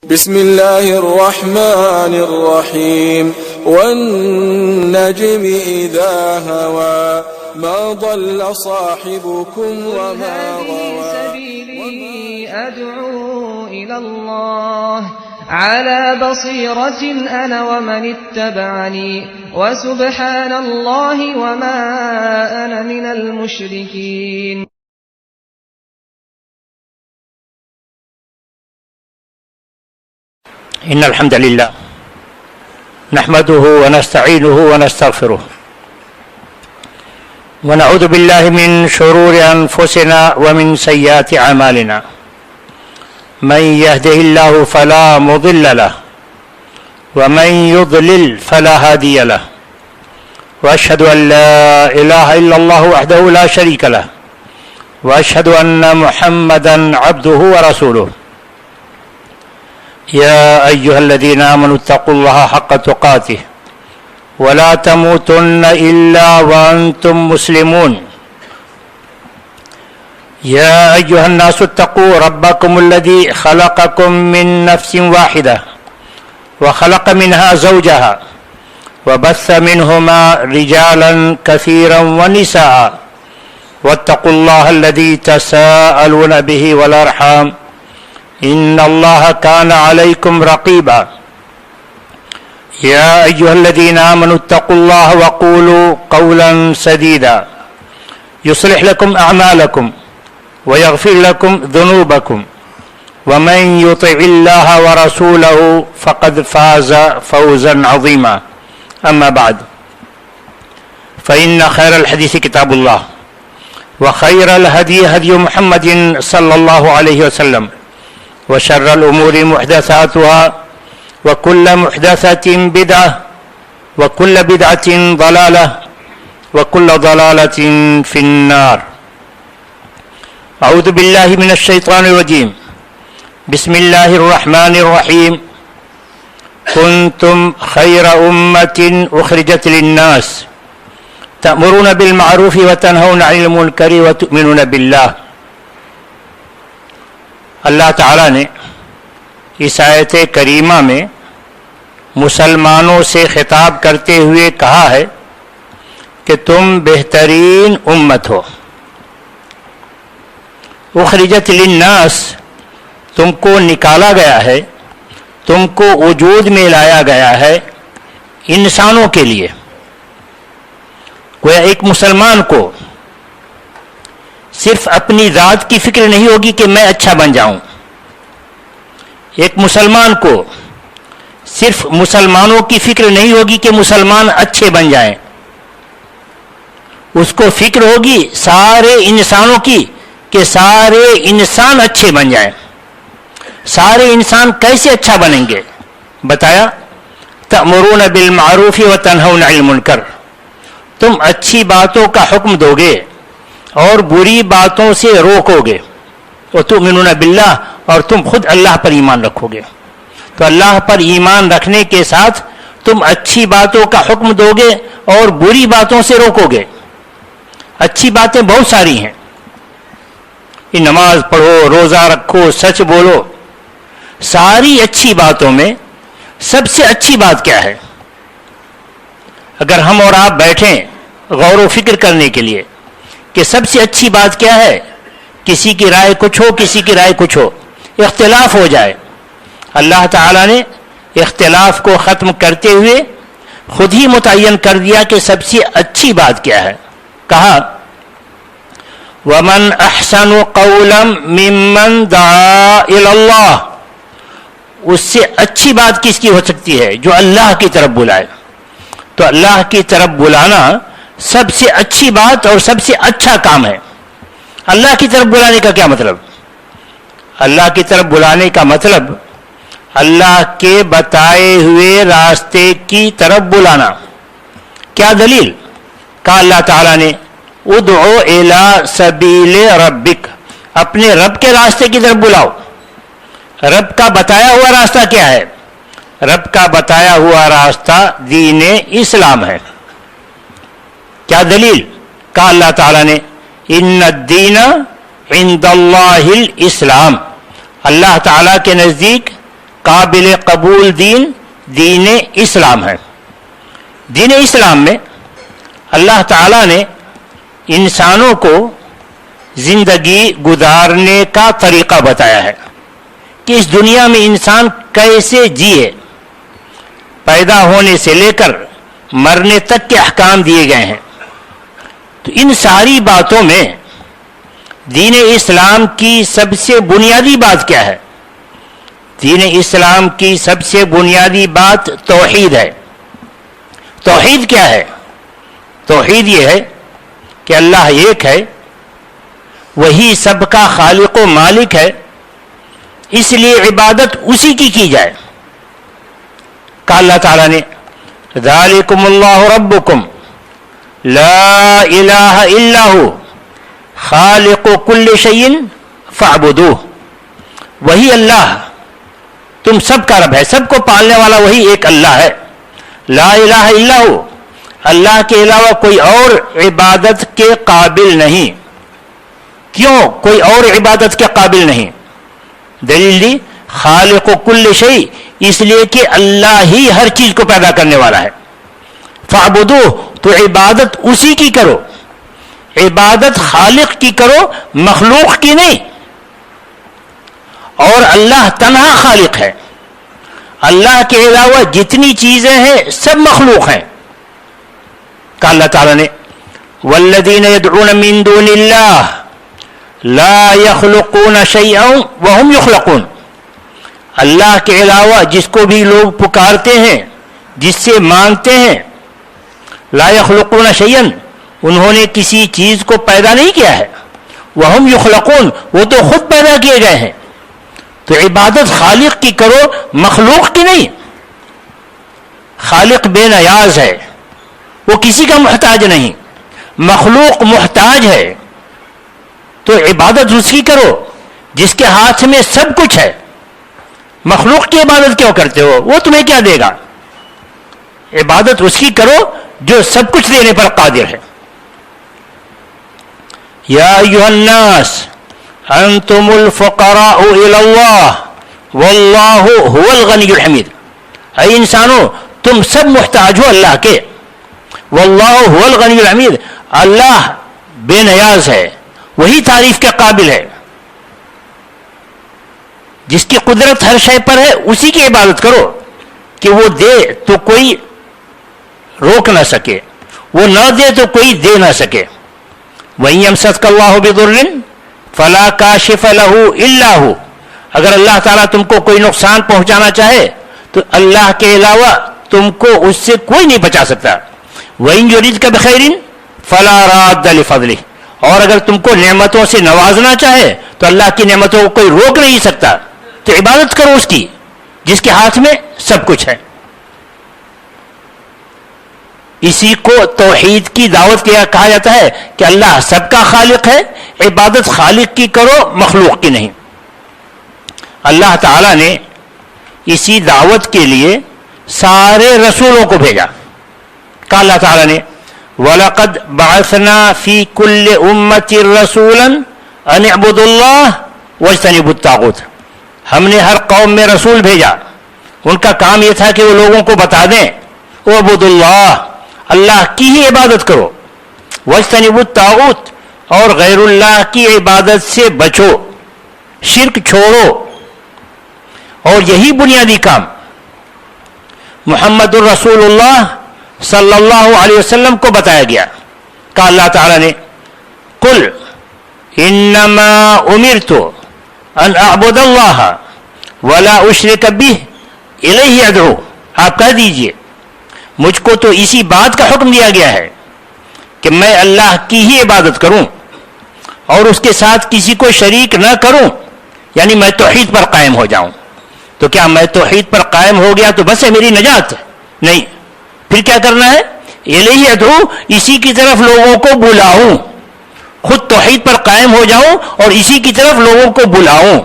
بسم الله الرحمن الرحيم والنجم إذا هوى ما ضل صاحبكم وما غوى. سبيلي أدعو إلى الله على بصيرة أنا ومن اتبعني وسبحان الله وما أنا من المشركين. إن الحمد لله نحمده ونستعينه ونستغفره ونعوذ بالله من شرور أنفسنا ومن سيئات أعمالنا من يهده الله فلا مضل له ومن يضلل فلا هادي له وأشهد أن لا إله إلا الله وحده لا شريك له وأشهد أن محمدا عبده ورسوله. يا أيها الذين آمنوا اتقوا الله حق تقاته ولا تموتن إلا وأنتم مسلمون. يا أيها الناس اتقوا ربكم الذي خلقكم من نفس واحدة وخلق منها زوجها وبث منهما رجالا كثيرا ونساء واتقوا الله الذي تساءلون به والأرحام إن الله كان عليكم رقيبا. يا أيها الذين آمنوا اتقوا الله وقولوا قولا سديدا يصلح لكم أعمالكم ويغفر لكم ذنوبكم ومن يطع الله ورسوله فقد فاز فوزا عظيما. أما بعد فإن خير الحديث كتاب الله وخير الهدي هدي محمد صلى الله عليه وسلم وشر الأمور محدثاتها وكل محدثة بدعة وكل بدعة ضلالة وكل ضلالة في النار. أعوذ بالله من الشيطان الرجيم. بسم الله الرحمن الرحيم. كنتم خير أمة أخرجت للناس تأمرون بالمعروف وتنهون عن المنكر وتؤمنون بالله. اللہ تعالیٰ نے اس آیت کریمہ میں مسلمانوں سے خطاب کرتے ہوئے کہا ہے کہ تم بہترین امت ہو. اخرجت للناس، تم کو نکالا گیا ہے، تم کو وجود میں لایا گیا ہے انسانوں کے لیے. گویا ایک مسلمان کو صرف اپنی ذات کی فکر نہیں ہوگی کہ میں اچھا بن جاؤں. ایک مسلمان کو صرف مسلمانوں کی فکر نہیں ہوگی کہ مسلمان اچھے بن جائیں. اس کو فکر ہوگی سارے انسانوں کی کہ سارے انسان اچھے بن جائیں. سارے انسان کیسے اچھا بنیں گے؟ بتایا تأمرون بالمعروف وتنہون عن المنکر، تم اچھی باتوں کا حکم دو گے اور بری باتوں سے روکو گے. وتؤمنون باللہ، اور تم خود اللہ پر ایمان رکھو گے. تو اللہ پر ایمان رکھنے کے ساتھ تم اچھی باتوں کا حکم دو گے اور بری باتوں سے روکو گے. اچھی باتیں بہت ساری ہیں، کہ نماز پڑھو، روزہ رکھو، سچ بولو. ساری اچھی باتوں میں سب سے اچھی بات کیا ہے؟ اگر ہم اور آپ بیٹھیں غور و فکر کرنے کے لیے کہ سب سے اچھی بات کیا ہے، کسی کی رائے کچھ ہو، کسی کی رائے کچھ ہو، اختلاف ہو جائے. اللہ تعالیٰ نے اختلاف کو ختم کرتے ہوئے خود ہی متعین کر دیا کہ سب سے اچھی بات کیا ہے. کہا وَمَنْ أَحْسَنُ قَوْلًا مِّمَّنْ دَعَا إِلَى اللَّهِ، اس سے اچھی بات کس کی ہو سکتی ہے؟ جو اللہ کی طرف بلائے. تو اللہ کی طرف بلانا سب سے اچھی بات اور سب سے اچھا کام ہے. اللہ کی طرف بلانے کا کیا مطلب؟ اللہ کی طرف بلانے کا مطلب اللہ کے بتائے ہوئے راستے کی طرف بلانا. کیا دلیل؟ کہا اللہ تعالیٰ نے ادعو الی سبیل ربک، اپنے رب کے راستے کی طرف بلاؤ. رب کا بتایا ہوا راستہ کیا ہے؟ رب کا بتایا ہوا راستہ دین اسلام ہے. کیا دلیل؟ کہا اللہ تعالیٰ نے ان الدین عند اللہ الاسلام، اللہ تعالیٰ کے نزدیک قابل قبول دین دین اسلام ہے. دین اسلام میں اللہ تعالیٰ نے انسانوں کو زندگی گزارنے کا طریقہ بتایا ہے کہ اس دنیا میں انسان کیسے جیے. پیدا ہونے سے لے کر مرنے تک کے احکام دیے گئے ہیں. تو ان ساری باتوں میں دین اسلام کی سب سے بنیادی بات کیا ہے؟ دین اسلام کی سب سے بنیادی بات توحید ہے. توحید کیا ہے؟ توحید یہ ہے کہ اللہ ایک ہے، وہی سب کا خالق و مالک ہے، اس لیے عبادت اسی کی جائے. کہا اللہ تعالیٰ نے ذالکم اللہ ربکم لا الہ الا ہو خالق کل شیء فاعبدوہ. وہی اللہ تم سب کا رب ہے، سب کو پالنے والا وہی ایک اللہ ہے. لا الہ الا ہو، اللہ کے علاوہ کوئی اور عبادت کے قابل نہیں. کیوں کوئی اور عبادت کے قابل نہیں؟ دلیل دی خالق کل شیء، اس لیے کہ اللہ ہی ہر چیز کو پیدا کرنے والا ہے. فاعبدوہ، تو عبادت اسی کی کرو، عبادت خالق کی کرو، مخلوق کی نہیں. اور اللہ تنہا خالق ہے، اللہ کے علاوہ جتنی چیزیں ہیں سب مخلوق ہیں. کہا اللہ تعالیٰ نے والذین یدعون من دون اللہ لا يخلقون شیئا وهم یخلقون. اللہ کے علاوہ جس کو بھی لوگ پکارتے ہیں، جس سے مانگتے ہیں، لا يخلقون شیئا، انہوں نے کسی چیز کو پیدا نہیں کیا ہے. وهم یخلقون، وہ تو خود پیدا کیے گئے ہیں. تو عبادت خالق کی کرو، مخلوق کی نہیں. خالق بے نیاز ہے، وہ کسی کا محتاج نہیں. مخلوق محتاج ہے، تو عبادت اس کی کرو جس کے ہاتھ میں سب کچھ ہے. مخلوق کی عبادت کیوں کرتے ہو؟ وہ تمہیں کیا دے گا؟ عبادت اس کی کرو جو سب کچھ دینے پر قادر ہے. یا ایھا الناس انتم الفقراء الی اللہ واللہ هو الغنی الحمید. اے انسانوں، تم سب محتاج ہو اللہ کے. واللہ هو الغنی الحمید، اللہ بے نیاز ہے، وہی تعریف کے قابل ہے. جس کی قدرت ہر شے پر ہے اسی کی عبادت کرو کہ وہ دے تو کوئی روک نہ سکے، وہ نہ دے تو کوئی دے نہ سکے. وَإِن يَمْسَسْكَ اللَّهُ بِضُرٍّ فَلَا كَاشِفَ لَهُ إِلَّا هُوَ. اگر اللہ تعالیٰ تم کو کوئی نقصان پہنچانا چاہے تو اللہ کے علاوہ تم کو اس سے کوئی نہیں بچا سکتا. وَإِن يُرِدْكَ بِخَيْرٍ فَلَا رَادَّ لِفَضْلِهِ. اور اگر تم کو نعمتوں سے نوازنا چاہے تو اللہ کی نعمتوں کو کوئی روک نہیں سکتا. تو عبادت کرو اس کی جس کے ہاتھ میں سب کچھ ہے. اسی کو توحید کی دعوت کہا جاتا ہے کہ اللہ سب کا خالق ہے، عبادت خالق کی کرو، مخلوق کی نہیں. اللہ تعالیٰ نے اسی دعوت کے لیے سارے رسولوں کو بھیجا. کہا اللہ تعالیٰ نے وَلَقَدْ بَعَثْنَا فِي كُلِّ أُمَّةٍ رَسُولًا أَنِ اعْبُدُوا اللَّهَ وَاجْتَنِبُوا الطَّاغُوتَ. ہم نے ہر قوم میں رسول بھیجا، ان کا کام یہ تھا کہ وہ لوگوں کو بتا دیں اعبدوا اللہ، اللہ کی ہی عبادت کرو، واجتنبوا الطاغوت، اور غیر اللہ کی عبادت سے بچو، شرک چھوڑو. اور یہی بنیادی کام محمد الرسول اللہ صلی اللہ علیہ وسلم کو بتایا گیا. کہا اللہ تعالیٰ نے قل انما امرت ان اعبد اللہ ولا اشرک بہ الیہ ادعو. آپ کہہ دیجئے مجھ کو تو اسی بات کا حکم دیا گیا ہے کہ میں اللہ کی ہی عبادت کروں اور اس کے ساتھ کسی کو شریک نہ کروں، یعنی میں توحید پر قائم ہو جاؤں. تو کیا میں توحید پر قائم ہو گیا تو بس ہے میری نجات؟ نہیں. پھر کیا کرنا ہے؟ الیہ ادعو، اسی کی طرف لوگوں کو بلاؤں. خود توحید پر قائم ہو جاؤں اور اسی کی طرف لوگوں کو بلاؤں.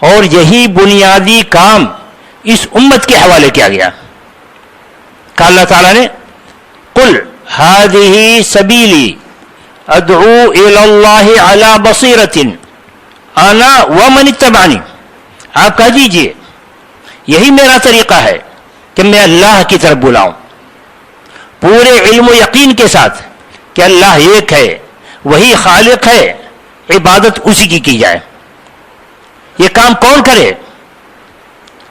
اور یہی بنیادی کام اس امت کے حوالے کیا گیا. کہا اللہ تعالیٰ نے قل هذه سبیلی ادعو الی اللہ علی بصیرۃ انا ومن اتبعنی. آپ کہہ دیجئے یہی میرا طریقہ ہے کہ میں اللہ کی طرف بلاؤں پورے علم و یقین کے ساتھ کہ اللہ ایک ہے، وہی خالق ہے، عبادت اسی کی جائے۔ یہ کام کون کرے؟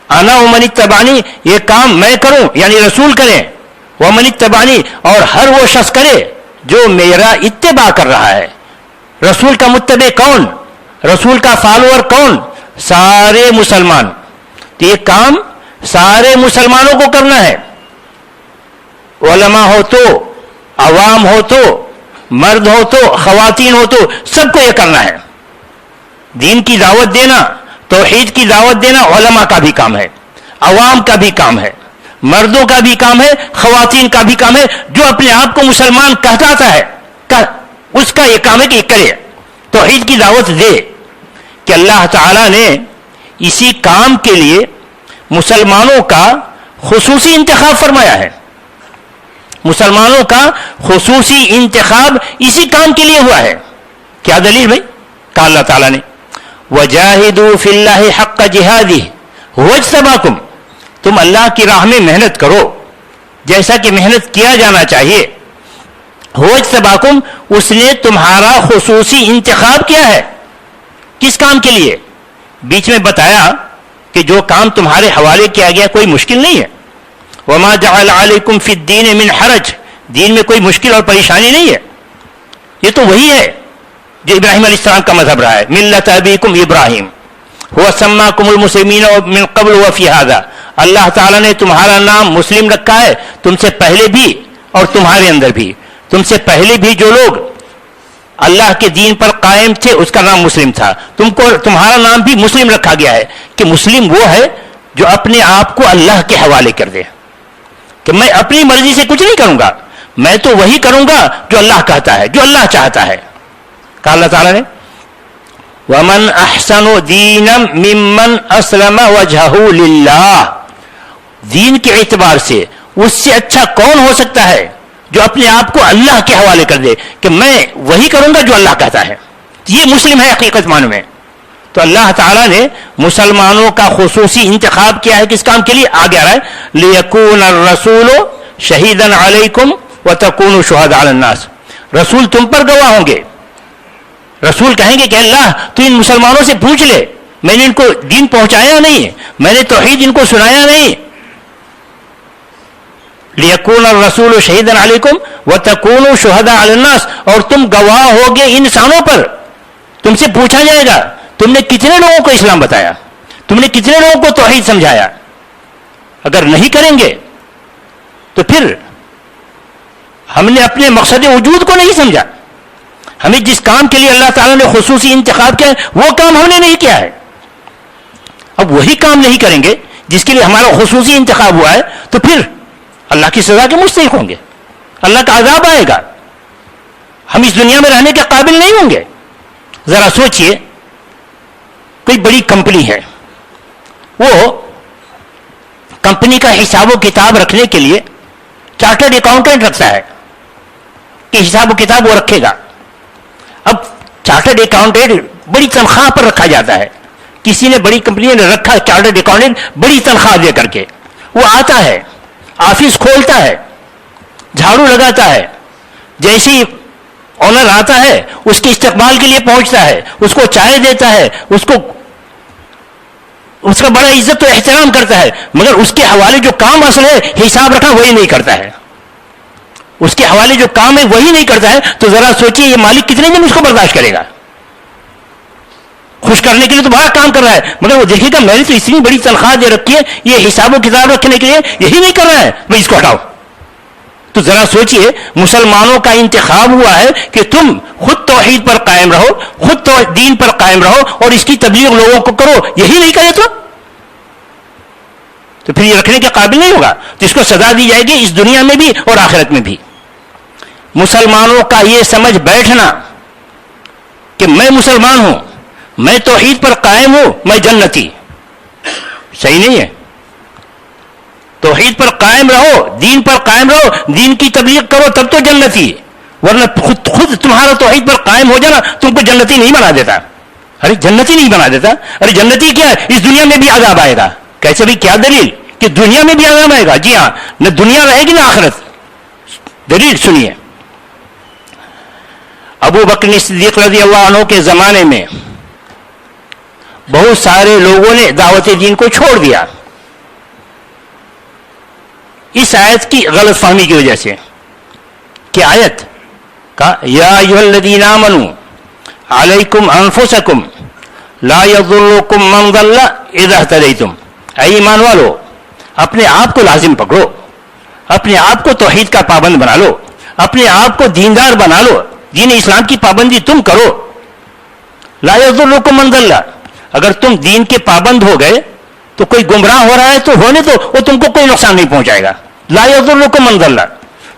انا ومن اتبعنی، یہ کام میں کروں یعنی رسول کریں، ومن اتبعنی، اور ہر وہ شخص کرے جو میرا اتباع کر رہا ہے۔ رسول کا متبع کون؟ رسول کا فالوور کون؟ سارے مسلمان۔ تو یہ کام سارے مسلمانوں کو کرنا ہے، علماء ہو تو، عوام ہو تو، مرد ہو تو، خواتین ہو تو، سب کو یہ کرنا ہے۔ دین کی دعوت دینا، توحید کی دعوت دینا علماء کا بھی کام ہے، عوام کا بھی کام ہے، مردوں کا بھی کام ہے، خواتین کا بھی کام ہے۔ جو اپنے آپ کو مسلمان کہتا ہے اس کا یہ کام ہے کہ یہ کرے، توحید کی دعوت دے۔ کہ اللہ تعالیٰ نے اسی کام کے لیے مسلمانوں کا خصوصی انتخاب فرمایا ہے، مسلمانوں کا خصوصی انتخاب اسی کام کے لیے ہوا ہے۔ کیا دلیل بھائی؟ کہا اللہ تعالیٰ نے وَجَاهِدُوا فِي اللَّهِ حَقَّ جِهَادِهِ هُوَ اجْتَبَاكُمْ، تم اللہ کی راہ میں محنت کرو جیسا کہ محنت کیا جانا چاہیے۔ هُوَ اجْتَبَاكُمْ، اس نے تمہارا خصوصی انتخاب کیا ہے۔ کس کام کے لیے؟ بیچ میں بتایا کہ جو کام تمہارے حوالے کیا گیا کوئی مشکل نہیں ہے۔ وَمَا جَعَلَ عَلَيْكُمْ فِي الدِّينِ مِنْ حَرَجٍ، دین میں کوئی مشکل اور پریشانی نہیں ہے۔ یہ تو وہی ہے جو ابراہیم علیہ السلام کا مذہب رہا ہے، ملت ابیکم ابراہیم هو سماکم المسلمین من قبل وفی ھذا، اللہ تعالیٰ نے تمہارا نام مسلم رکھا ہے، تم سے پہلے بھی اور تمہارے اندر بھی، تم سے پہلے بھی جو لوگ اللہ کے دین پر قائم تھے اس کا نام مسلم تھا، تمہارا نام بھی مسلم رکھا گیا ہے۔ کہ مسلم وہ ہے جو اپنے آپ کو اللہ کے حوالے کر دے کہ میں اپنی مرضی سے کچھ نہیں کروں گا، میں تو وہی کروں گا جو اللہ کہتا ہے، جو اللہ چاہتا ہے۔ کہا اللہ تعالیٰ نے وَمَنْ أَحْسَنُ دِينًا مِمَّنْ أَسْلَمَ وَجْهَهُ لِلَّهِ، دین کے اعتبار سے اس سے اچھا کون ہو سکتا ہے جو اپنے آپ کو اللہ کے حوالے کر دے کہ میں وہی کروں گا جو اللہ کہتا ہے۔ یہ مسلم ہے حقیقت معنی میں۔ تو اللہ تعالیٰ نے مسلمانوں کا خصوصی انتخاب کیا ہے کس کام کے لیے؟ آگے آ رہا ہے لِيَكُونَ الرَّسُولُ شَهِيدًا عَلَيْكُمْ وَتَكُونُوا شُهَدَاءَ عَلَى النَّاسِ، رسول تم پر گواہ ہوں گے۔ رسول کہیں گے کہ اللہ تو ان مسلمانوں سے پوچھ لے، میں نے ان کو دین پہنچایا نہیں، میں نے توحید ان کو سنایا نہیں۔ لِيَكُونَ الرَّسُولُ شَهِيدًا عَلَيْكُمْ وَتَكُونُوا شُهَدَاءَ عَلَى النَّاسِ، اور تم گواہ ہوگے انسانوں پر، تم سے پوچھا جائے گا تم نے کتنے لوگوں کو اسلام بتایا، تم نے کتنے لوگوں کو توحید سمجھایا۔ اگر نہیں کریں گے تو پھر ہم نے اپنے مقصد وجود کو نہیں سمجھا، ہمیں جس کام کے لیے اللہ تعالیٰ نے خصوصی انتخاب کیا ہے وہ کام ہم نے نہیں کیا ہے۔ اب وہی کام نہیں کریں گے جس کے لیے ہمارا خصوصی انتخاب ہوا ہے تو پھر اللہ کی سزا کے مستحق ہوں گے، اللہ کا عذاب آئے گا، ہم اس دنیا میں رہنے کے قابل نہیں ہوں گے۔ ذرا سوچئے کوئی بڑی کمپنی ہے، وہ کمپنی کا حساب و کتاب رکھنے کے لیے چارٹرڈ اکاؤنٹنٹ رکھتا ہے کہ حساب و کتاب وہ رکھے گا۔ اب چارٹرڈ اکاؤنٹنٹ بڑی تنخواہ پر رکھا جاتا ہے، کسی نے بڑی کمپنی نے رکھا چارٹرڈ اکاؤنٹنٹ بڑی تنخواہ دے کر کے، وہ آتا ہے آفس کھولتا ہے، جھاڑو لگاتا ہے، جیسے ہی آنر آتا ہے اس کے استقبال کے لیے پہنچتا ہے، اس کو چائے دیتا ہے، اس کا بڑا عزت و احترام کرتا ہے، مگر اس کے حوالے جو کام اصل ہے حساب رکھنا وہی نہیں کرتا ہے، اس کے حوالے جو کام ہے وہی نہیں کرتا ہے۔ تو ذرا سوچئے یہ مالک کتنے دن اس کو برداشت کرے گا؟ خوش کرنے کے لیے تو بڑا کام کر رہا ہے، مگر وہ دیکھے گا میں نے تو اتنی بڑی تنخواہ دے رکھی ہے، یہ حساب و کتاب رکھنے کے لیے یہی نہیں کر رہا ہے، بھائی اس کو ہٹاؤ۔ تو ذرا سوچئے مسلمانوں کا انتخاب ہوا ہے کہ تم خود توحید پر قائم رہو، خود دین پر قائم رہو اور اس کی تبلیغ لوگوں کو کرو، یہی نہیں کرے تو پھر یہ رکھنے کے قابل نہیں ہوگا، تو اس کو سزا دی جائے گی اس دنیا میں بھی اور آخرت میں بھی۔ مسلمانوں کا یہ سمجھ بیٹھنا کہ میں مسلمان ہوں، میں توحید پر قائم ہوں، میں جنتی، صحیح نہیں ہے۔ توحید پر قائم رہو، دین پر قائم رہو، دین کی تبلیغ کرو تب تو جنتی، ورنہ خود تمہارا توحید پر قائم ہو جانا تم کو جنتی نہیں بنا دیتا۔ ارے جنتی نہیں بنا دیتا، ارے جنتی کیا ہے، اس دنیا میں بھی عذاب آئے گا، کیسے بھی؟ کیا دلیل کہ دنیا میں بھی عذاب آئے گا؟ جی ہاں، نہ دنیا رہے گی نہ آخرت. دلیل سنیے. ابو بکر صدیق رضی اللہ عنہ کے زمانے میں بہت سارے لوگوں نے دعوت دین کو چھوڑ دیا اس آیت کی غلط فہمی کی وجہ سے. کہ آیت کہا یا ایھا الذین آمنوا علیکم انفسکم لا یضرکم من ضل اذا اہتدیتم. اے ایمان والو، اپنے آپ کو لازم پکڑو، اپنے آپ کو توحید کا پابند بنا لو، اپنے آپ کو دیندار بنا لو، دین اسلام کی پابندی تم کرو. لا یضرکم من ضل، اگر تم دین کے پابند ہو گئے تو کوئی گمراہ ہو رہا ہے تو ہونے دو، وہ تم کو کوئی نقصان نہیں پہنچائے گا. لا یضرکم من ضل،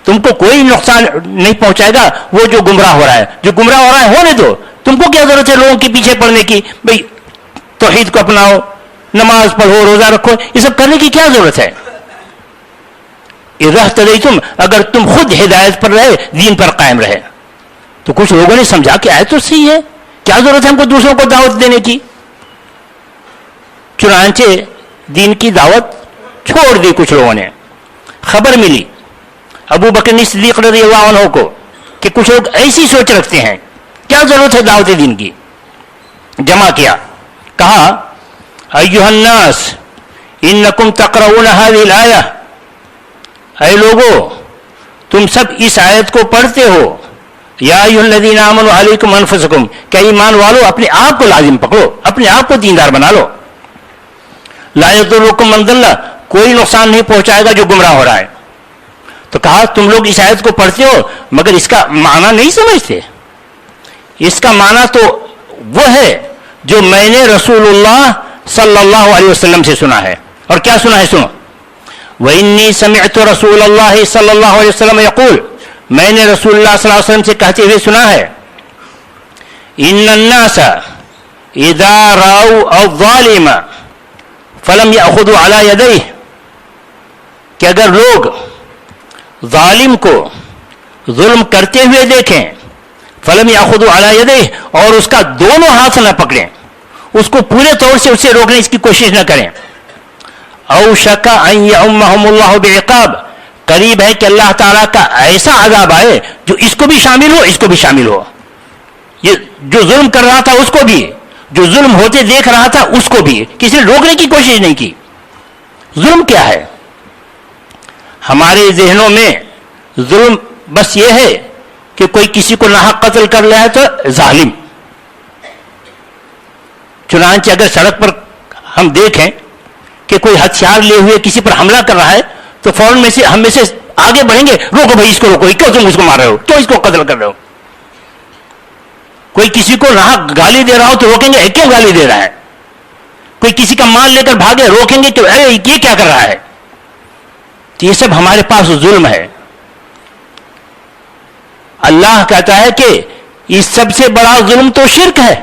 تم کو کوئی نقصان نہیں پہنچائے گا وہ جو گمراہ ہو رہا ہے. جو گمراہ ہو رہا ہے ہونے دو، تم کو کیا ضرورت ہے لوگوں کے پیچھے پڑنے کی؟ بھئی توحید کو اپناؤ، نماز پڑھو، روزہ رکھو، یہ سب کرنے کی کیا ضرورت ہے؟ اذا اہتدیتم، اگر تم خود ہدایت پر رہے، دین پر قائم رہے. تو کچھ لوگوں نے سمجھا کہ آیت تو صحیح ہے، کیا ضرورت ہے ہم کو دوسروں کو دعوت دینے کی؟ چنانچہ دین کی دعوت چھوڑ دی کچھ لوگوں نے. خبر ملی ابو بکر صدیق رضی اللہ عنہ کو کہ کچھ لوگ ایسی سوچ رکھتے ہیں، کیا ضرورت ہے دعوت دین کی؟ جمع کیا، کہا ایھا الناس انکم تقرؤون ھذہ الآیہ، اے لوگو تم سب اس آیت کو پڑھتے ہو. یا ایھا الذین آمنوا علیکم انفسکم، کہ ایمان والو اپنے آپ کو لازم پکڑو، اپنے آپ کو دیندار بنا لو. لا یضرکم من ضل، کوئی نقصان نہیں پہنچائے گا جو گمراہ ہو رہا ہے. تو کہا تم لوگ اس آیت کو پڑھتے ہو مگر اس کا معنی نہیں سمجھتے. اس کا معنی تو وہ ہے جو میں نے رسول اللہ صلی اللہ علیہ وسلم سے سنا ہے. اور کیا سنا ہے؟ سنو. وَإِنِّي سَمِعْتُ رَسُولَ اللَّهِ صلی اللہ علیہ وسلم يقول، میں نے رسول اللہ صلی اللہ علیہ وسلم سے کہتے ہوئے سنا ہے، إِنَّ النَّاسَ إِذَا رَأَوْا الظَّالِمَ فَلَمْ يَأْخُذُوا عَلَى يَدَيْهِ، کہ اگر لوگ ظالم کو ظلم کرتے ہوئے دیکھیں، فَلَمْ يَأْخُذُوا عَلَى يَدَيْهِ، اور اس کا دونوں ہاتھ نہ پکڑیں، اس کو پورے طور سے اسے روکنے کی کوشش نہ کریں. اوشک ان یعمہم اللہ بعقاب، قریب ہے کہ اللہ تعالیٰ کا ایسا عذاب آئے جو اس کو بھی شامل ہو، اس کو بھی شامل ہو. یہ جو ظلم کر رہا تھا اس کو بھی، جو ظلم ہوتے دیکھ رہا تھا اس کو بھی، کسی نے روکنے کی کوشش نہیں کی. ظلم کیا ہے؟ ہمارے ذہنوں میں ظلم بس یہ ہے کہ کوئی کسی کو ناحق قتل کر لیا ہے تو ظالم. چنانچہ اگر سڑک پر ہم دیکھیں کہ کوئی ہتھیار لے ہوئے کسی پر حملہ کر رہا ہے تو فوراً ہم میں سے آگے بڑھیں گے، روکو بھائی اس کو روکو، کیوں تم اس کو مار رہے ہو، کیوں اس کو قتل کر رہے ہو. کوئی کسی کو ناحق گالی دے رہا ہو تو روکیں گے، کیوں گالی دے رہا ہے. کوئی کسی کا مال لے کر بھاگے، روکیں گے کہ ارے یہ کیا کر رہا ہے. تو یہ سب ہمارے پاس ظلم ہے. اللہ کہتا ہے کہ یہ سب سے بڑا ظلم تو شرک ہے،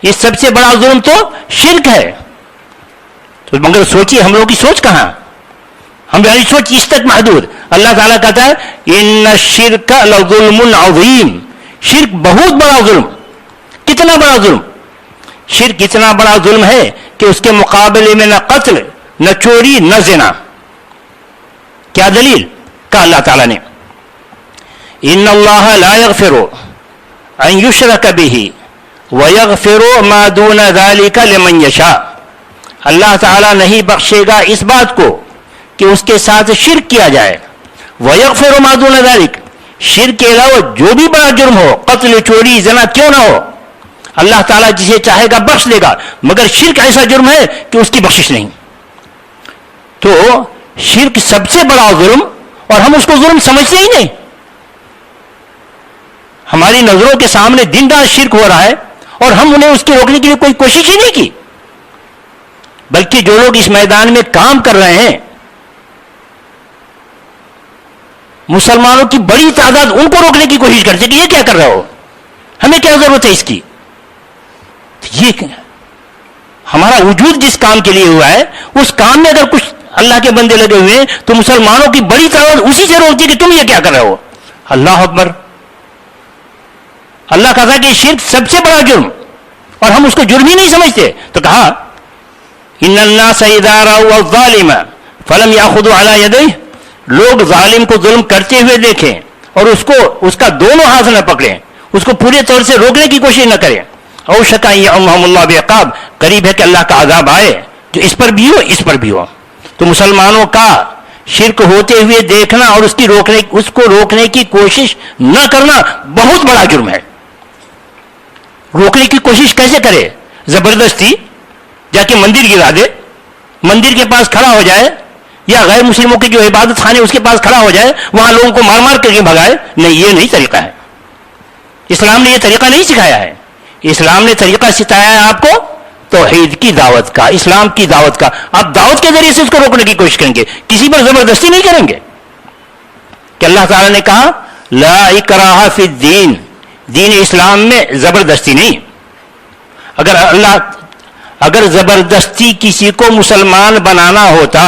یہ سب سے بڑا ظلم تو شرک ہے. تو مگر سوچیے ہم لوگوں کی سوچ کہاں، ہماری سوچ اس تک محدود. اللہ تعالیٰ کہتا ہے ان الشرک لظلم عظیم، شرک بہت بڑا ظلم. کتنا بڑا ظلم؟ شرک اتنا بڑا ظلم ہے کہ اس کے مقابلے میں نہ قتل، نہ چوری، نہ زنا. کیا دلیل؟ کہا اللہ تعالیٰ نے ان اللہ لا یغفر ان یشرک بہ ویغفر ما دون ذلک لمن یشاء. اللہ تعالیٰ نہیں بخشے گا اس بات کو کہ اس کے ساتھ شرک کیا جائے. ویغفر ما دون ذلک، شرک کے علاوہ جو بھی بڑا جرم ہو، قتل، چوری، زنا کیوں نہ ہو، اللہ تعالیٰ جسے چاہے گا بخش دے گا. مگر شرک ایسا جرم ہے کہ اس کی بخشش نہیں. تو شرک سب سے بڑا ظلم، اور ہم اس کو ظلم سمجھتے ہی نہیں. ہماری نظروں کے سامنے دن رات شرک ہو رہا ہے اور ہم انہیں اس کے روکنے کے لیے کوئی کوشش ہی نہیں کی. بلکہ جو لوگ اس میدان میں کام کر رہے ہیں، مسلمانوں کی بڑی تعداد ان کو روکنے کی کوشش کرتے کہ یہ کیا کر رہے ہو، ہمیں کیا ضرورت ہے اس کی. یہ ہمارا وجود جس کام کے لیے ہوا ہے اس کام میں اگر کچھ اللہ کے بندے لگے ہوئے ہیں تو مسلمانوں کی بڑی تعداد اسی سے روکتی ہے کہ تم یہ کیا کر رہے ہو. اللہ اکبر. اللہ کہا کہ شرک سب سے بڑا جرم اور ہم اس کو جرم ہی نہیں سمجھتے. تو کہا ان الناس اذا رأوا الظالم فلم يأخذوا على يديه، لوگ ظالم کو ظلم کرتے ہوئے دیکھیں اور اس کا دونوں ہاتھ نہ پکڑیں، اس کو پورے طور سے روکنے کی کوشش نہ کریں. او شکا یعمہم اللہ بعقاب، قریب ہے کہ اللہ کا عذاب آئے جو اس پر بھی ہو اس پر بھی ہو. تو مسلمانوں کا شرک ہوتے ہوئے دیکھنا اور اس کو روکنے کی کوشش نہ کرنا بہت بڑا جرم ہے. روکنے کی کوشش کیسے کرے؟ زبردستی جا کے مندر گرا دے، مندر کے پاس کھڑا ہو جائے، یا غیر مسلموں کے جو عبادت خانے اس کے پاس کھڑا ہو جائے، وہاں لوگوں کو مار مار کر کے بھگائے. نہیں، یہ نہیں طریقہ ہے. اسلام نے یہ طریقہ نہیں سکھایا ہے. اسلام نے طریقہ سکھایا ہے آپ کو توحید کی دعوت کا، اسلام کی دعوت کا. آپ دعوت کے ذریعے سے اس کو روکنے کی کوشش کریں گے، کسی پر زبردستی نہیں کریں گے. کہ اللہ تعالیٰ نے کہا لا اکراہ فی الدین، دین اسلام میں زبردستی نہیں. اگر زبردستی کسی کو مسلمان بنانا ہوتا،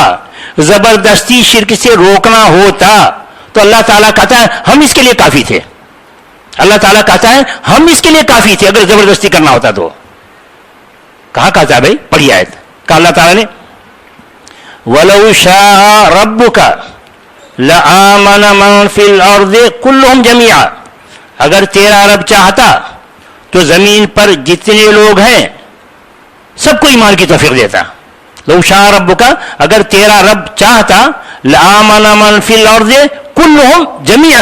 زبردستی شرک سے روکنا ہوتا، تو اللہ تعالیٰ کہتا ہے ہم اس کے لیے کافی تھے. اللہ تعالیٰ کہتا ہے ہم اس کے لیے کافی تھے اگر زبردستی کرنا ہوتا تو. کہاں کہتا ہے بھائی؟ پڑھی آیت. کہا اللہ تعالیٰ نے وَلَوْ شَاءَ رَبُّكَ لَآمَنَ مَنْ فِي الْأَرْضِ كُلُّهُمْ جَمِيعًا، اگر تیرا رب چاہتا تو زمین پر جتنے لوگ ہیں سب کو ایمان کی توفیق دیتا. لو شاء ربک، اگر تیرا رب چاہتا لآمن من فی الارض کلہم جمیعا،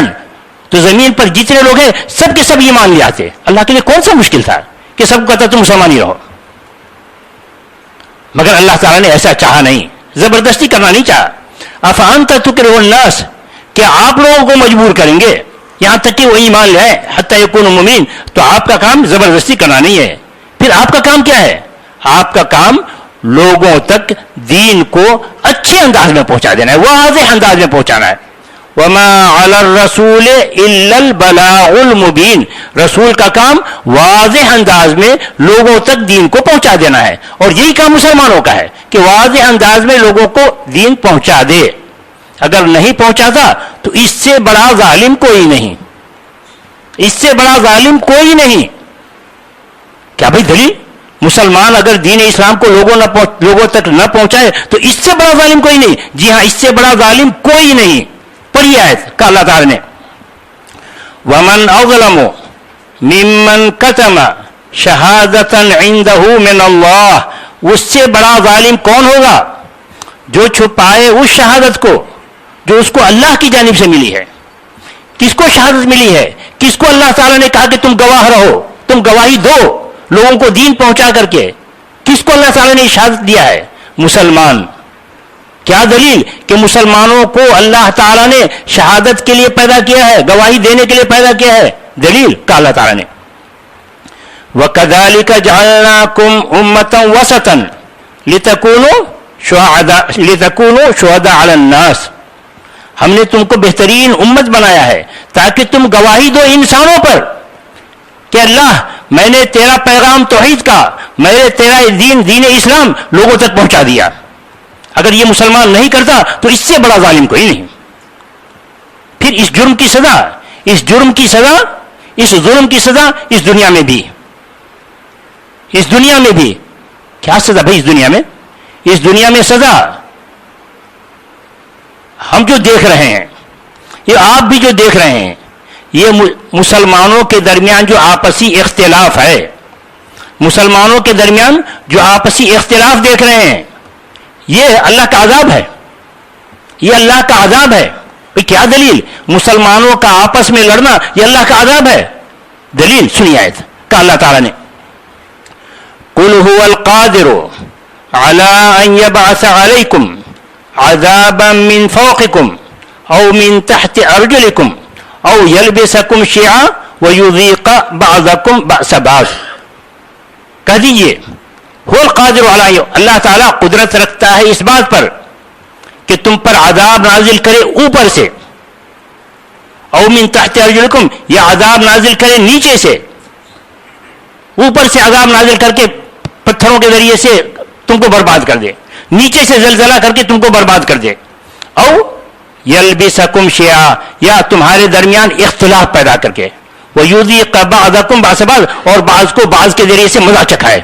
تو زمین پر جتنے لوگ ہیں سب کے سب ایمان لے آتے. اللہ کے لیے کون سا مشکل تھا کہ سب کو کہتا تم مسلمان ہی رہو. مگر اللہ تعالیٰ نے ایسا چاہا نہیں، زبردستی کرنا نہیں چاہا. افانت تکرہ الناس، کہ آپ لوگوں کو مجبور کریں گے یہاں تک کہ وہ ایمان لے آئے حتی یکونوا مؤمنین. تو آپ کا کام زبردستی کرنا نہیں ہے. پھر آپ کا کام کیا ہے؟ آپ کا کام لوگوں تک دین کو اچھے انداز میں پہنچا دینا ہے، واضح انداز میں پہنچانا ہے. وما علی الرسول الا البلاغ المبین، رسول کا کام واضح انداز میں لوگوں تک دین کو پہنچا دینا ہے. اور یہی کام مسلمانوں کا ہے کہ واضح انداز میں لوگوں کو دین پہنچا دے. اگر نہیں پہنچاتا تو اس سے بڑا ظالم کوئی نہیں، اس سے بڑا ظالم کوئی نہیں. کیا بھائی دلیل؟ مسلمان اگر دین اسلام کو لوگوں تک نہ پہنچائے تو اس سے بڑا ظالم کوئی نہیں. جی ہاں، اس سے بڑا ظالم کوئی نہیں. پڑھی آیت. کہا اللہ تعالی نے وَمَنْ أَظْلَمُ مِمَّنْ كَتَمَ شَهَادَةً عِنْدَهُ مِنَ اللَّهِ، اس سے بڑا ظالم کون ہوگا جو چھپائے اس شہادت کو جو اس کو اللہ کی جانب سے ملی ہے. کس کو شہادت ملی ہے؟ کس کو اللہ تعالیٰ نے کہا کہ تم گواہ رہو، تم گواہی دو لوگوں کو دین پہنچا کر کے؟ کس کو اللہ تعالیٰ نے شہادت دیا ہے؟ مسلمان. کیا دلیل؟ کہ مسلمانوں کو اللہ تعالیٰ نے شہادت کے لیے پیدا کیا ہے، گواہی دینے کے لیے پیدا کیا ہے. دلیل کہا اللہ تعالیٰ نے وَكَذَلِكَ جَعَلْنَاكُمْ أُمَّةً وَسَطًا لِتَكُونُوا شُهَدَاءَ عَلَى النَّاسِ، ہم نے تم کو بہترین امت بنایا ہے تاکہ تم گواہی دو انسانوں پر کہ اللہ میں نے تیرا پیغام توحید کا، میں نے تیرا دین اسلام لوگوں تک پہنچا دیا. اگر یہ مسلمان نہیں کرتا تو اس سے بڑا ظالم کوئی نہیں. پھر اس جرم کی سزا، اس ظلم کی سزا اس دنیا میں بھی. اس دنیا میں بھی کیا سزا بھائی؟ اس دنیا میں سزا ہم جو دیکھ رہے ہیں، یہ آپ بھی جو دیکھ رہے ہیں، یہ مسلمانوں کے درمیان جو آپسی اختلاف ہے، مسلمانوں کے درمیان جو آپسی اختلاف دیکھ رہے ہیں، یہ اللہ کا عذاب ہے. یہ اللہ کا عذاب ہے. کیا دلیل؟ مسلمانوں کا آپس میں لڑنا یہ اللہ کا عذاب ہے. دلیل سنیے آیت. کہا اللہ تعالیٰ نے قُلْ هُوَ الْقَادِرُ عَلَىٰ أَن يَبْعَثَ عَلَيْكُمْ عَذَابًا مِّن فَوْقِكُمْ أَوْ مِن تَحْتِ أَرْجُلِكُمْ أَوْ يَلْبِسَكُمْ شِيَعًا وَيُذِيقَ بَعْضَكُمْ بَأْسَ بَعْضٍ. کہہ دیجئے هو القادر علی، اللہ تعالیٰ قدرت رکھتا ہے اس بات پر کہ تم پر عذاب نازل کرے اوپر سے، او من تحت ارجلکم، یا عذاب نازل کرے نیچے سے، اوپر سے عذاب نازل کر کے پتھروں کے ذریعے سے تم کو برباد کر دے، نیچے سے زلزلہ کر کے تم کو برباد کر دے. او یلبسکم شیعا، یا تمہارے درمیان اختلاف پیدا کر کے، ویذیق بعضکم بأس بعض، اور بعض کو بعض کے ذریعے سے مزہ چکھائے.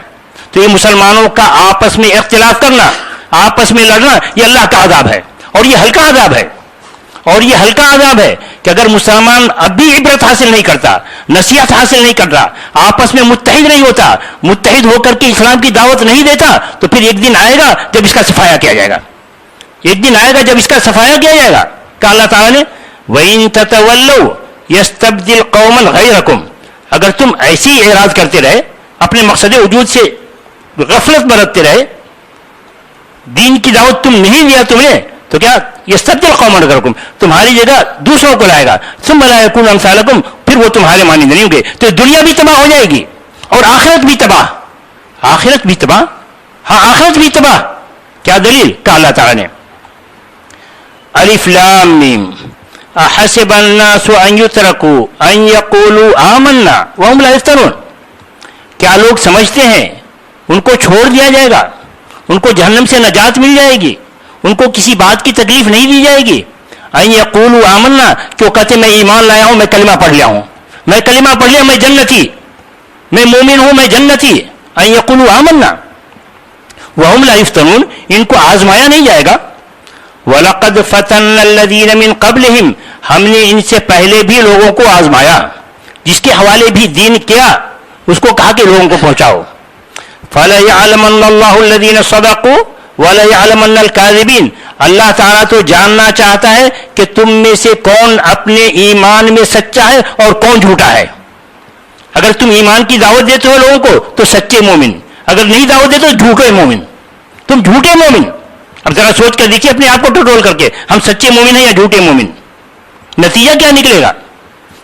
تو یہ مسلمانوں کا آپس میں اختلاف کرنا، آپس میں لڑنا، یہ اللہ کا عذاب ہے، اور یہ ہلکا عذاب ہے، اور یہ ہلکا عذاب ہے کہ اگر مسلمان اب بھی عبرت حاصل نہیں کرتا، نصیحت حاصل نہیں کر رہا، آپس میں متحد نہیں ہوتا، متحد ہو کر کے اسلام کی دعوت نہیں دیتا، تو پھر ایک دن آئے گا جب اس کا صفایا کیا جائے گا، ایک دن آئے گا جب اس کا صفایا کیا جائے گا. کہ اللہ تعالیٰ نے وَإِن تَتَوَلَّوْا يَسْتَبْدِلْ قَوْمًا غَيْرَكُمْ، اگر تم ایسے ہی اعراض کرتے رہے، اپنے مقصد وجود سے غفلت برتتے رہے، دین کی دعوت تم نہیں دیا تمہیں، تو کیا یستبدل قوما غیرکم، تمہاری جگہ دوسروں کو لائے گا، ثم لا یکونوا امثالکم، پھر وہ تمہارے مانند نہیں ہوں گے، تو دنیا بھی تباہ ہو جائے گی اور آخرت بھی تباہ، آخرت بھی تباہ، ہاں آخرت بھی تباہ. کیا دلیل؟ کہا اللہ تعالیٰ نے الف لام میم احسب الناس ان یترکوا ان یقولوا آمنا وهم لا یفتنون، کیا لوگ سمجھتے ہیں ان کو چھوڑ دیا جائے گا، ان کو جہنم سے نجات مل جائے گی، ان کو کسی بات کی تکلیف نہیں دی جائے گی؟ ان یقولوا آمنا، کیوں کہتے میں ایمان لایا ہوں، میں کلمہ پڑھ لیا ہوں، میں کلمہ پڑھ لیا، میں جنتی، میں مومن ہوں، میں جنتی. ان یقولوا آمنا وهم لا یفتنون، ان کو آزمایا نہیں جائے گا. وَلَقَدْ فَتَنَّ الَّذِينَ مِن قَبْلِهِمْ، ہم نے ان سے پہلے بھی لوگوں کو آزمایا، جس کے حوالے بھی دین کیا اس کو کہا کہ لوگوں کو پہنچاؤ. فَلَيَعْلَمَنَّ اللَّهُ الَّذِينَ صَدَقُوا وَلَيَعْلَمَنَّ الْكَاذِبِينَ، اللہ تعالیٰ تو جاننا چاہتا ہے کہ تم میں سے کون اپنے ایمان میں سچا ہے اور کون جھوٹا ہے. اگر تم ایمان کی دعوت دیتے ہو لوگوں کو تو سچے مومن، اگر نہیں دعوت دیتے تو جھوٹے مومن، تم جھوٹے مومن. اب ذرا سوچ کر دیکھیے اپنے آپ کو کنٹرول کر کے، ہم سچے مومن ہیں یا جھوٹے مومن؟ نتیجہ کیا نکلے گا؟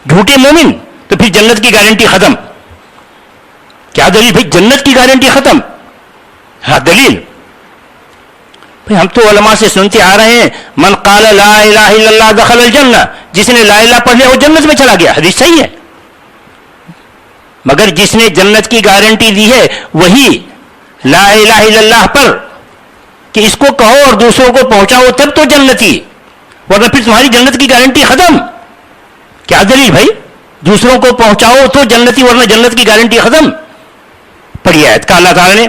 جھوٹے مومن تو پھر جنت کی گارنٹی ختم. کیا دلیل بھائی؟ جنت کی گارنٹی ختم. ہاں دلیل بھائی، ہم تو علماء سے سنتے آ رہے ہیں من قال لا الہ الا اللہ دخل الجنہ، جس نے لا الہ پڑھ لیا وہ جنت میں چلا گیا، حدیث صحیح ہے. مگر جس نے جنت کی گارنٹی دی ہے وہی لا الہ الا اللہ پر کہ اس کو کہو اور دوسروں کو پہنچاؤ تب تو جنتی، ورنہ پھر تمہاری جنت کی گارنٹی ختم. کیا دلیل بھائی؟ دوسروں کو پہنچاؤ تو جنتی، ورنہ جنت کی گارنٹی ختم. پڑھی آیت کا اللہ تعالیٰ نے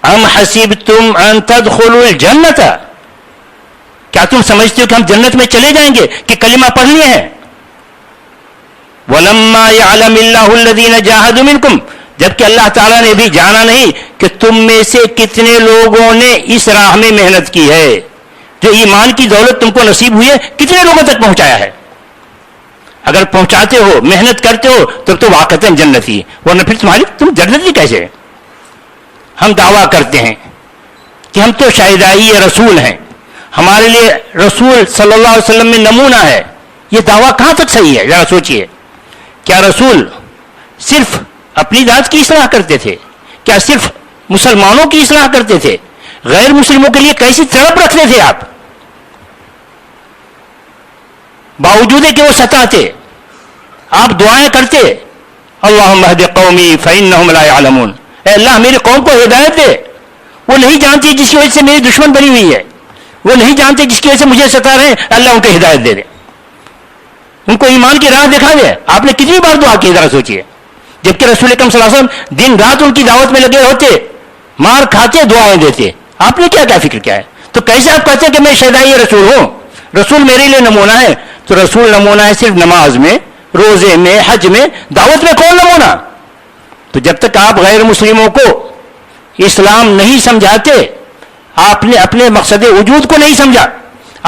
ام حسبتم ان تدخلوا الجنت، کیا تم سمجھتے ہو کہ ہم جنت میں چلے جائیں گے کہ کلمہ پڑھ لیے ہیں؟ ولما يعلم الله الذين جاهدوا منكم، جبکہ اللہ تعالیٰ نے بھی جانا نہیں کہ تم میں سے کتنے لوگوں نے اس راہ میں محنت کی ہے، جو ایمان کی دولت تم کو نصیب ہوئی ہے کتنے لوگوں تک پہنچایا ہے. اگر پہنچاتے ہو، محنت کرتے ہو تب تو واقعتاً جنتی، ورنہ پھر تم جنتی کیسے؟ ہم دعویٰ کرتے ہیں کہ ہم تو شاہدائی رسول ہیں، ہمارے لیے رسول صلی اللہ علیہ وسلم میں نمونہ ہے. یہ دعویٰ کہاں تک صحیح ہے؟ ذرا سوچئے. کیا رسول صرف اپنی ذات کی اصلاح کرتے تھے؟ کیا صرف مسلمانوں کی اصلاح کرتے تھے؟ غیر مسلموں کے لیے کیسی تڑپ رکھتے تھے آپ؟ باوجود کہ وہ ستاتے، آپ دعائیں کرتے اللہم اہد قومی فإنہم لا یعلمون، اے اللہ میری قوم کو ہدایت دے، وہ نہیں جانتی جس کی وجہ سے میری دشمن بنی ہوئی ہے، وہ نہیں جانتے جس کی وجہ سے مجھے ستا رہے ہیں، اللہ ان کو ہدایت دے دے، ان کو ایمان کی راہ دکھا دے. آپ نے کتنی بار دعا کی ذرا سوچئے، جبکہ رسول اکرم صلی اللہ علیہ وسلم دن رات ان کی دعوت میں لگے ہوتے، مار کھاتے دعائیں دیتے، آپ نے کیا فکر کیا ہے؟ تو کیسے آپ کہتے ہیں کہ میں شہدائی رسول ہوں، رسول میرے لیے نمونہ ہے؟ تو رسول نمونہ ہے صرف نماز میں، روزے میں، حج میں، دعوت میں کون نمونہ؟ تو جب تک آپ غیر مسلموں کو اسلام نہیں سمجھاتے، آپ نے اپنے مقصد وجود کو نہیں سمجھا،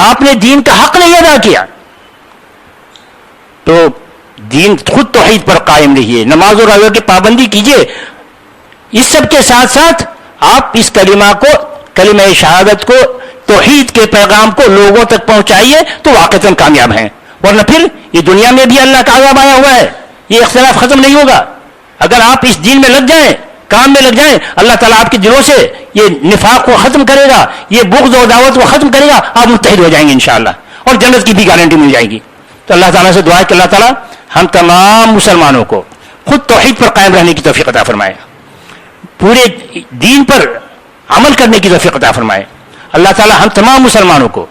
آپ نے دین کا حق نہیں ادا کیا، تو دین خود توحید پر قائم رہیے، نماز اور روزے کی پابندی کیجیے. اس سب کے ساتھ ساتھ آپ اس کلمہ کو، کلمہ شہادت کو، توحید کے پیغام کو لوگوں تک پہنچائیے تو واقعتاً کامیاب ہیں. ورنہ پھر یہ دنیا میں بھی اللہ کا عذاب آیا ہوا ہے، یہ اختلاف ختم نہیں ہوگا. اگر آپ اس دین میں لگ جائیں، کام میں لگ جائیں، اللہ تعالیٰ آپ کے دلوں سے یہ نفاق کو ختم کرے گا، یہ بغض و دعوت کو ختم کرے گا، آپ متحد ہو جائیں گے انشاءاللہ، اور جنت کی بھی گارنٹی مل جائے گی. تو اللہ تعالیٰ سے دعا ہے کہ اللہ تعالیٰ ہم تمام مسلمانوں کو خود توحید پر قائم رہنے کی توفیق عطا فرمائے، پورے دین پر عمل کرنے کی توفیق عطا فرمائے. اللہ تعالیٰ ہم تمام مسلمانوں کو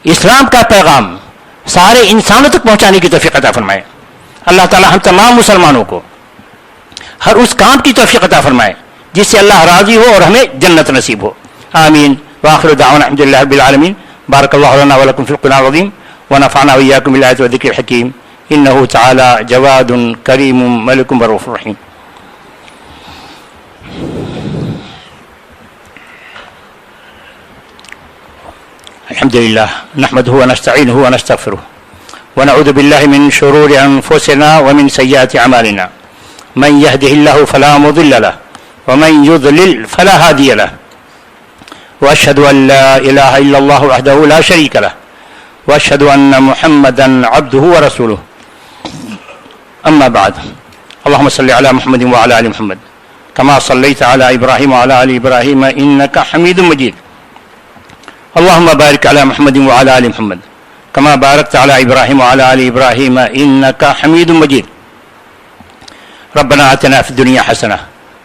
اسلام کا پیغام سارے انسانوں تک پہنچانے کی توفیق عطا فرمائے. اللہ تعالیٰ ہم تمام مسلمانوں کو ہر اس کام کی توفیق عطا فرمائے جس سے اللہ راضی ہو اور ہمیں جنت نصیب ہو. آمین. وآخر دعوانا الحمد للہ رب العالمین. بارک اللہ لنا ولکم فی القرآن العظیم ونفعنا وإياكم بالآيات والذكر الحكيم إنه تعالى جواد كريم ملك رؤوف رحيم. الحمد لله نحمده ونستعينه ونستغفره ونعوذ بالله من شرور أنفسنا ومن سيئات أعمالنا. من يهده الله فلا مضل له ومن يضلل فلا هادي له. وأشهد أن لا إله إلا الله وحده لا شريك له وأشهد أن محمدا عبده ورسوله. أما بعد. اللهم صل على محمد وعلى آل محمد كما صليت على إبراهيم وعلى آل إبراهيم إنك حميد مجيد. اللهم بارك على محمد وعلى آل محمد كما باركت على إبراهيم وعلى آل إبراهيم إنك حميد مجيد. ربنا آتنا في الدنيا حسنة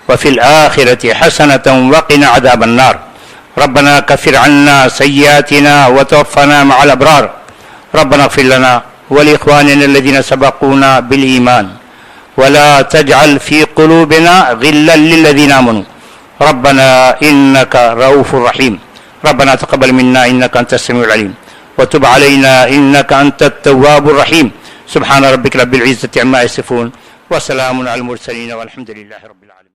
وفي الآخرة حسنة وقنا عذاب النار. ربنا كفر عنا سيئاتنا وتوفنا مع الأبرار. ربنا اغفر لنا ولإخواننا الذين سبقونا بالإيمان ولا تجعل في قلوبنا غلا للذين آمنوا ربنا إنك رؤوف رحيم. ربنا تقبل منا إنك أنت السميع العليم وتب علينا إنك أنت التواب الرحيم. سبحان ربك رب العزة عما يصفون وسلام على المرسلين والحمد لله رب العالمين.